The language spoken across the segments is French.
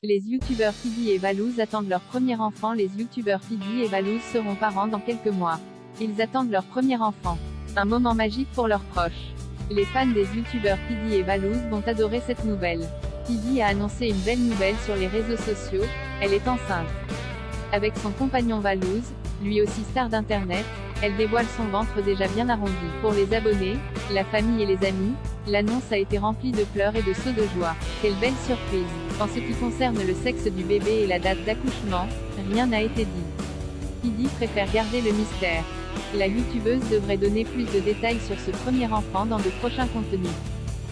Les youtubeurs Tidy et Valouz attendent leur premier enfant. Les youtubeurs Tidy et Valouz seront parents dans quelques mois. Ils attendent leur premier enfant. Un moment magique pour leurs proches. Les fans des youtubeurs Tidy et Valouz vont adorer cette nouvelle. Tidy a annoncé une belle nouvelle sur les réseaux sociaux, elle est enceinte. Avec son compagnon Valouz, lui aussi star d'internet, elle dévoile son ventre déjà bien arrondi. Pour les abonnés, la famille et les amis, l'annonce a été remplie de pleurs et de sauts de joie. Quelle belle surprise! En ce qui concerne le sexe du bébé et la date d'accouchement, rien n'a été dit. Tidy préfère garder le mystère. La youtubeuse devrait donner plus de détails sur ce premier enfant dans de prochains contenus.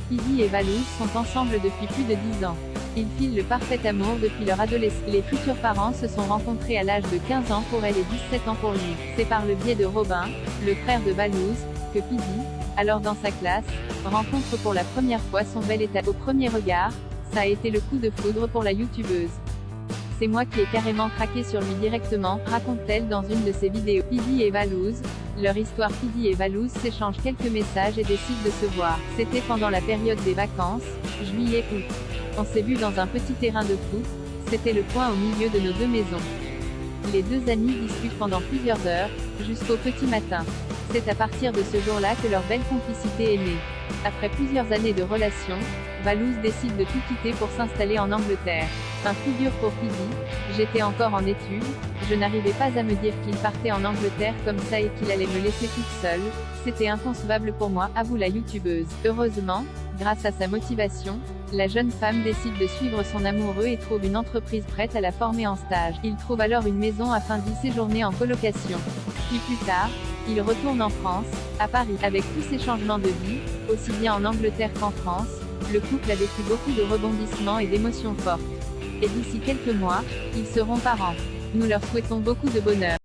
Tidy et Valouz sont ensemble depuis plus de 10 ans. Ils filent le parfait amour depuis leur adolescence. Les futurs parents se sont rencontrés à l'âge de 15 ans pour elle et 17 ans pour lui. C'est par le biais de Robin, le frère de Valouz, que Tidy, alors dans sa classe, rencontre pour la première fois son bel état. Au premier regard, ça a été le coup de foudre pour la youtubeuse. C'est moi qui ai carrément craqué sur lui directement, raconte-t-elle dans une de ses vidéos. Tidy et Valouz, leur histoire. Tidy et Valouz s'échangent quelques messages et décident de se voir. C'était pendant la période des vacances, juillet-août. On s'est vu dans un petit terrain de foot, c'était le point au milieu de nos deux maisons. Les deux amis discutent pendant plusieurs heures, jusqu'au petit matin. C'est à partir de ce jour-là que leur belle complicité est née. Après plusieurs années de relation, Valouz décide de tout quitter pour s'installer en Angleterre. Un coup dur pour Tidy, j'étais encore en études, je n'arrivais pas à me dire qu'il partait en Angleterre comme ça et qu'il allait me laisser toute seule, c'était inconcevable pour moi, avoue la youtubeuse. Heureusement, grâce à sa motivation, la jeune femme décide de suivre son amoureux et trouve une entreprise prête à la former en stage. Il trouve alors une maison afin d'y séjourner en colocation. Puis plus tard, il retourne en France, à Paris. Avec tous ces changements de vie, aussi bien en Angleterre qu'en France, le couple a vécu beaucoup de rebondissements et d'émotions fortes. Et d'ici quelques mois, ils seront parents. Nous leur souhaitons beaucoup de bonheur.